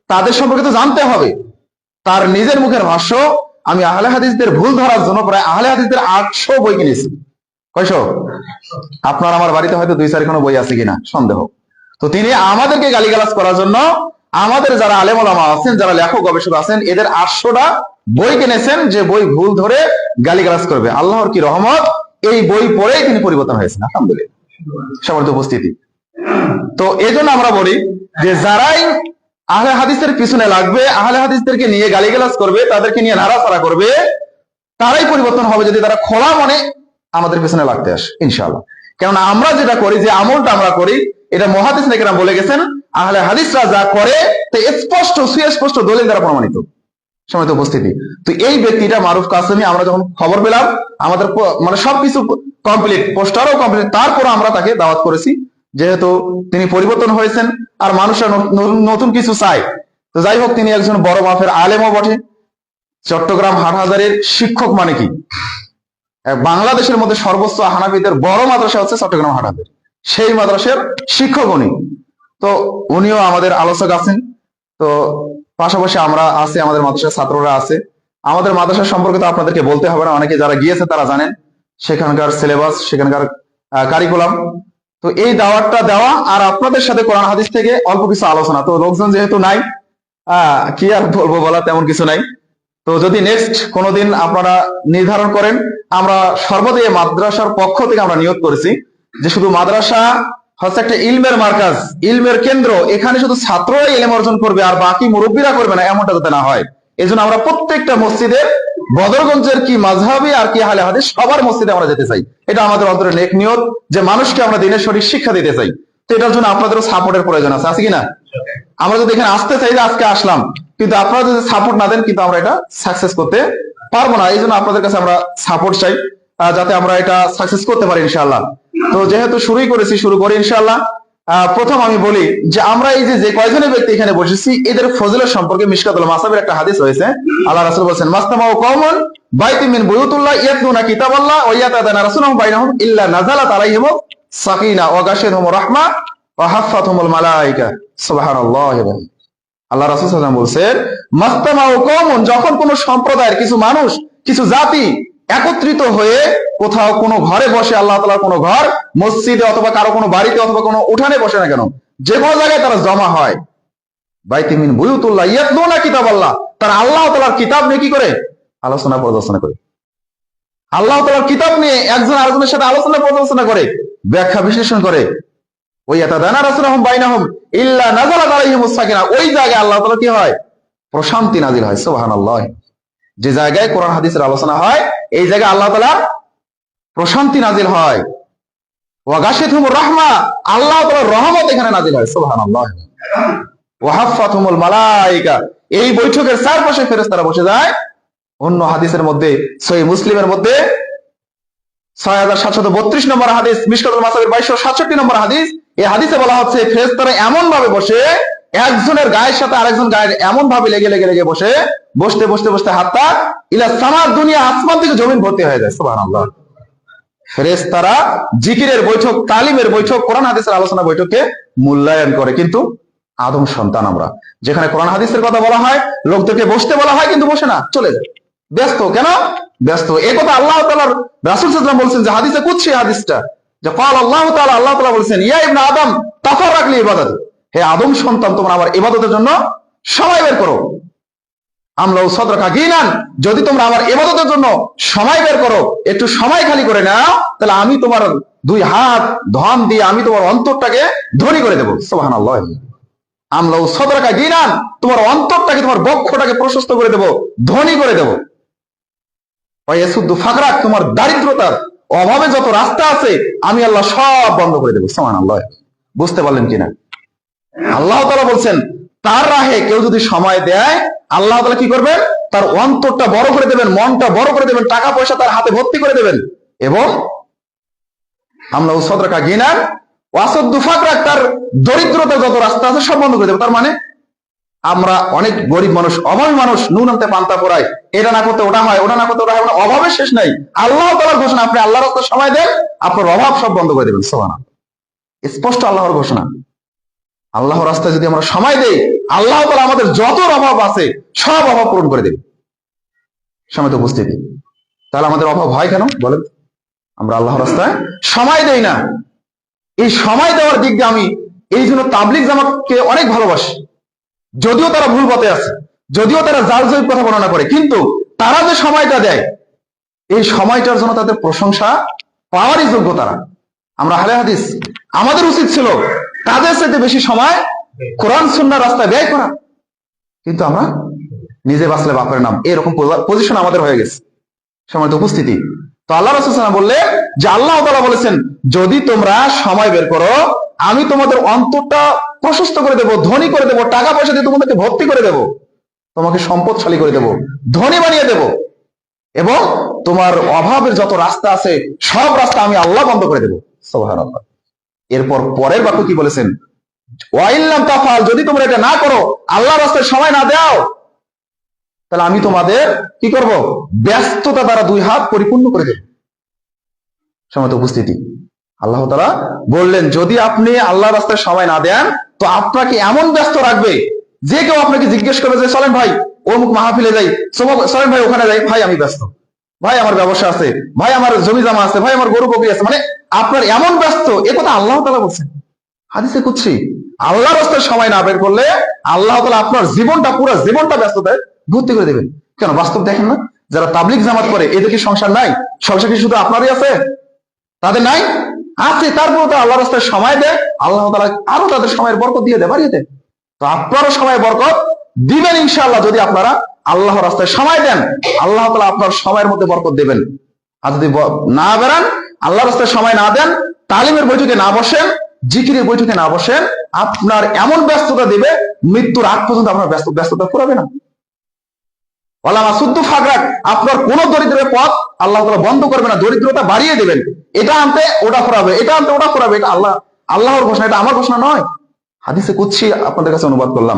তাদের সম্পর্কে তো জানতে হবে। তার নিজের মুখের ভাষ্য, আমি আহলে হাদিসদের ভুল ধরার জন্য প্রায় আহলে হাদিসদের 800 বই কিনেছি। কয়শো? আপনার আমার বাড়িতে হয়তো 2-4 বই আছে কিনা সন্দেহ। তো তিনি আমাদেরকে গালিগালাজ করার জন্য আমাদের যারা আলেম ওলামা আছেন, যারা লেখক গবেষক আছেন, এদের 800টা বই কিনেছেন, যে বই ভুল ধরে গালিগালাজ করবে। আল্লাহর কি রহমত, এই বই পড়েই তিনি পরিবর্তন হয়েছেন, আলহামদুলিল্লাহ। সবার উপস্থিতি। তো এই জন্য আমরা বলি যে যারাই আহলে হাদিসের পিছনে লাগবে, আহলে হাদিসদেরকে নিয়ে গালিগালাজ করবে, তাদেরকে নিয়ে নাড়াচাড়া করবে, তারাই পরিবর্তন হবে যদি তারা খোলা মনে আমাদের পিছনে লাগতে আসে, ইনশাআল্লাহ। কেননা আমরা যেটা করি, যে আমলটা আমরা করি, এটা মুহাদ্দিস নেকেরাম বলে গেছেন, আহলে হাদিসরা যা করে তা স্পষ্ট সুস্পষ্ট দলিল দ্বারা প্রমাণিত। সময় উপস্থিতি। তো এই ব্যক্তিটা মারুফ কাসেমি, আমরা যখন খবর পেলাম, আমাদের মানে সবকিছু কমপ্লিট, পোস্টারও কমপ্লিট, তারপর আমরা তাকে দাওয়াত করেছি, যেহেতু তিনি পরিবর্তন হয়েছেন আর মানুষরা নতুন কিছু চায়। তো যাই হোক, তিনি একজন বড় মাপের আলেমও বটে। চট্টগ্রাম হাটহাজারের শিক্ষক মানে কি, বাংলাদেশের মধ্যে সর্বোচ্চ হানাফিদের বড় মাদ্রাসা হচ্ছে চট্টগ্রাম হাটহাজার, সেই মাদ্রাসার শিক্ষক উনি। তো উনিও আমাদের আলোচক আছেন। তো পাশাপাশি আমরা আছি, আমাদের মাদ্রাসার ছাত্ররা আছে। আমাদের মাদ্রাসা সম্পর্কে তো আপনাদেরকে বলতে হবে না, অনেকে যারা গিয়েছে তারা জানেন সেখানকার সিলেবাস, সেখানকার কারিকুলাম। তো এই দাওয়াতটা দেওয়া আর আপনাদের সাথে কোরআন হাদিস থেকে অল্প কিছু আলোচনা। তো লোকজন যেহেতু নাই, কি আর বলবো, বলা তেমন কিছু নাই। তো যদি নেক্সট কোনোদিন আপনারা নির্ধারণ করেন, আমরা সর্বদাই মাদ্রাসার পক্ষ থেকে আমরা নিয়োগ করেছি যে শুধু মাদ্রাসা হচ্ছে একটা ইলমের মার্কাজ, ইলমের কেন্দ্র, এখানে শুধু ছাত্ররাই ইলম অর্জন করবে আর বাকি মুরব্বীরা করবে না, এমনটা যাতে না হয়। এই জন্য আমরা প্রত্যেকটা মসজিদের, বদরগঞ্জের কি মাযহাবি আর কি আহলে হাদিস, সবার মসজিদে আমরা যেতে চাই। এটা আমাদের অন্তরে নেক নিয়ত, যে মানুষকে আমরা দিনের সঠিক শিক্ষা দিতে চাই। তো এটার জন্য আপনাদেরও সাপোর্টের প্রয়োজন আছে কিনা? আমরা যদি এখানে আসতে চাই, যে আজকে আসলাম, কিন্তু আপনারা যদি সাপোর্ট না দেন, কিন্তু আমরা এটা সাকসেস করতে পারবো না। এই জন্য আপনাদের কাছে আমরা সাপোর্ট চাই, যাতে আমরা এটা সাকসেস করতে পারি ইনশাআল্লাহ। তো যেহেতু শুরুই করেছি, শুরু করি ইনশাআল্লাহ। প্রথম আমি বলি যে আমরা এই যে কয়জনের ব্যক্তি এখানে বসেছি, এদের ফজিলত সম্পর্কে মিশকাতুল মাসাবির একটা হাদিস রয়েছে। আল্লাহ রাসূল বলেছেন, মাসতামাউ কওমুন বাইতুম মিন বুয়ুতুল্লাহ ইয়াতলুনা কিতাবাল্লাহ ওয়া ইয়াতাদারাসুনাহু বাইনাহুম ইল্লা নাযালাত আলাইহিম সাকিনা ওয়া গাশিয়াতুহুম রাহমা ওয়া হাফফাতুহুমুল মালায়েকা। সুবহানাল্লাহ। আল্লাহ রাসূল সাল্লাল্লাহু আলাইহি ওয়াসাল্লাম বলেন, মাসতামাউ কওমুন, যখন কোন সম্প্রদায়ের কিছু মানুষ, কিছু জাতি একত্রিত হয়ে কোথাও কোনো ঘরে বসে, আল্লাহ তাআলার কোনো ঘর, মসজিদে অথবা কারো কোনো বাড়িতে অথবা কোনো উঠানে বসে না কেন, যে কোনো জায়গায় তারা জমা হয়, বাইতুম মিন বুয়ুতুল্লাহ ইয়াতলুনা কিতাবাল্লাহ, তারা আল্লাহ তাআলার কিতাব নিয়ে কি করে? আলোচনা পর্যালোচনা করে। আল্লাহ তাআলার কিতাব নিয়ে একজন আরেকজনের সাথে আলোচনা পর্যালোচনা করে, ব্যাখ্যা বিশ্লেষণ করে। ওই ইয়াতাদারাসুনাহুম বাইনাহুম ইল্লা নাযালাত আলাইহিমুস সাকিনা, ওই জায়গায় আল্লাহ তাআলা কি হয়? প্রশান্তি নাজিল হয়। সুবহানাল্লাহ। যে জায়গায় কোরআন হাদিসের আলোচনা হয়, এই জায়গায় আল্লাহ তাআলার প্রশান্তি নাজিল হয়। ওয়া গাশিয়াতুহুমুর রাহমা, আল্লাহ তাআলার রহমত এখানে নাজিল হয়। সুবহানাল্লাহ। ওয়া হাফফাতুহুমুল মালায়েকা, এই বৈঠকের চারপাশে ফেরেশতারা বসে যায়। অন্য হাদিসের মধ্যে, সহিহ মুসলিমের মধ্যে 6732 নম্বর হাদিস, মিশকাতুল মাসাবির 2267 নম্বর হাদিস, এই হাদিসে বলা হচ্ছে ফেরেশতারা এমন ভাবে বসে, একজনের গায়ের সাথে আরেকজন গায়ের এমন ভাবে লেগে লেগে লেগে বসে, বসতে বসতে বসতে হাত্তা ইলা সামাদ দুনিয়া, আসমান থেকে জমিন ভর্তি হয়ে যায়। সুবহানাল্লাহ। ফেরেশতারা জিকিরের বৈঠক, তালিমের বৈঠক, কোরআন হাদিসের আলোচনা বৈঠককে মূল্যায়ন করে। কিন্তু আদম সন্তান আমরা, যেখানে কোরআন হাদিসের কথা বলা হয়, লোকদেরকে বসতে বলা হয়, কিন্তু বসে না, চলে যায়। ব্যস্ত কেন? ব্যস্ত। এই কথা আল্লাহ তাআলার রাসূল সাল্লাল্লাহু আলাইহি ওয়াসাল্লাম বলেছেন, যে হাদিসে কুদসি হাদিসটা, যে ক্বাল আল্লাহ তাআলা, আল্লাহ তাআলা বলেছেন, ইয়া ইবনে আদম তাফাররাক লি ইবাদাত, হে আদম সন্তান, তোমরা আমার ইবাদতের জন্য সময় বের করো। আমলাউ সাদরাকা গিনান, যদি তোমরা আমার ইবাদতের জন্য সময় বের করো, একটু সময় খালি করে নাও, তাহলে আমি তোমার দুই হাত ধন দিয়ে আমি তোমার অন্তরটাকে ধনী করে দেব। সুবহানাল্লাহ। আমলাউ সাদরাকা গিনান, তোমার অন্তরটাকে, তোমার বক্ষটাকে প্রশস্ত করে দেব, ধনী করে দেব। ফাকরাক, তোমার দারিদ্রতার অভাবে যত রাস্তা আছে আমি আল্লাহ সব বন্ধ করে দেবো। সুবহানাল্লাহ। বুঝতে পারলেন কিনা? আল্লাহ তাআলা বলছেন, তার রাহে কেউ যদি সময় দেয়, আল্লাহ তাআলা কি করবেন? তার অন্তরটা বড় করে দেবেন, মনটা বড় করে দেবেন, টাকা পয়সা তার হাতে ভর্তি করে দেবেন, এবং আমরা সাদরাকা গিনান ওয়াসাদ্দু ফাকরাক, তার দরিদ্রতা যত রাস্তা আছে সব বন্ধ করে দেবো। তার মানে আমরা অনেক গরিব মানুষ, অভাবী মানুষ, নুন আনতে পান্তা পোড়ায়, এটা না করতে ওটা হয়, ওটা না করতে ওটা হয়, অভাবের শেষ নাই। আল্লাহ তাআলার ঘোষণা, আপনি আল্লাহর রাস্তায় সময় দেন, আপনার অভাব সব বন্ধ করে দেবেন। সুবহানাল্লাহ। স্পষ্ট আল্লাহর ঘোষণা। আল্লাহর রাস্তায় যদি আমরা সময় দেই, আল্লাহ তাআলা আমাদের যত অভাব আছে সব অভাব পূরণ করে দেবে। সময় তো উপস্থিতি, তাহলে আমাদের অভাব হয় কেন বলেন? আমরা আল্লাহর রাস্তায় সময় দেই না। এই সময় দেওয়ার দিক দিয়ে আমি এই জন্য তাবলিগ জামাতকে অনেক ভালোবাসি। যদিও তারা ভুল পথে আছে, যদিও তারা জাল জয়ীব কথা বর্ণনা করে, কিন্তু তারা যে সময়টা দেয়, এই সময়টার জন্য তাদের প্রশংসা পাওয়ারই যোগ্য তারা। আমরা আহলে হাদিস, আমাদের উচিত ছিল তাদের সাথে বেশি সময় কোরআন সুন্নাহর রাস্তায় ব্যয় করা, কিন্তু আমরা নিজে বাঁচলে বাপের নাম, এরকম পজিশন আমাদের হয়ে গেছে। সময় তো উপস্থিতি। তো আল্লাহ রাসূল সাল্লাল্লাহু আলাইহি ওয়াসাল্লাম বললে যে আল্লাহ তাআলা বলেছেন, যদি তোমরা সময় বের করো, আমি তোমাদের অন্তরটা প্রশস্ত করে দেবো, ধনী করে দেবো, টাকা পয়সা দিয়ে তোমাদেরকে ভর্তি করে দেবো, তোমাকে সম্পদশালী করে দেবো, ধনী বানিয়ে দেবো, এবং তোমার অভাবের যত রাস্তা আছে সব রাস্তা আমি আল্লাহ বন্ধ করে দেবো। সুবহানাল্লাহ। এরপর পরের বাক্য কি বলেছেন? ওয়াইল্লাম তাফাল, যদি তোমরা এটা না করো, আল্লাহর রাস্তায় সময় না দাও, তাহলে আমি তোমাদের কি করব? ব্যস্ততা দ্বারা দুই হাত পরিপূর্ণ করে দেব। সময় তো উপস্থিতি। আল্লাহ তাআলা বললেন, যদি আপনি আল্লাহর রাস্তায় সময় না দেন, তো আপনাকে এমন ব্যস্ত রাখবে যে কেউ আপনাকে জিজ্ঞেস করবে যে চলেন ভাই অমুক মাহফিলে যাই, চলেন ভাই ওখানে যাই, ভাই আমি ব্যস্ত, ভাই আমার ব্যবসা আছে, ভাই আমার জমি জমা আছে, ভাই আমার গরু বকরি আছে, মানে আপনার এমন ব্যস্ত, এ কথা আল্লাহ তাআলা বলছেন হাদিসে কুদসি। আল্লাহর রাস্তায় সময় না বের করলে আল্লাহ তাআলা আপনার জীবনটা, পুরো জীবনটা ব্যস্ততায় ভর্তি করে দেবেন। কেন? বাস্তব দেখেন না, যারা তাবলিগ জামাত করে এদের কি সংসার নাই? সংসার কি শুধু আপনারই আছে? তাদের নাই? আছে। তারপর তো আল্লাহর রাস্তায় সময় দেয়, আল্লাহ তাআলা আরো তাদের সময়ের বরকত দিয়ে দেয়, বাড়িয়ে দেয়। তো আপনারও সময় বরকত দিবেন ইনশাআল্লাহ, যদি আপনারা আল্লাহর রাস্তায় সময় দেন, আল্লাহ তাআলা আপনার সময়ের মধ্যে বরকত দেবেন। আর যদি না বেরান, আল্লাহর রাস্তায় সময় না দেন, তালিমের বৈঠকে না বসেন, জিকিরের বৈঠকে না বসেন, আপনার এমন ব্যস্ততা দিবে মৃত্যুর আগ পর্যন্ত আপনার ব্যস্ততা ফুরাবে না। আপনার কোন দরিদ্রের পথ আল্লাহ তাআলা বন্ধ করবে না, দরিদ্রতা বাড়িয়ে দেবেন। এটা আনতে ওটা ফুরাবে, এটা আনতে ওটা ফুরাবে। এটা আল্লাহর ঘোষণা, এটা আমার ঘোষণা নয়। হাদিসে কুদসি আপনাদের কাছে অনুবাদ করলাম।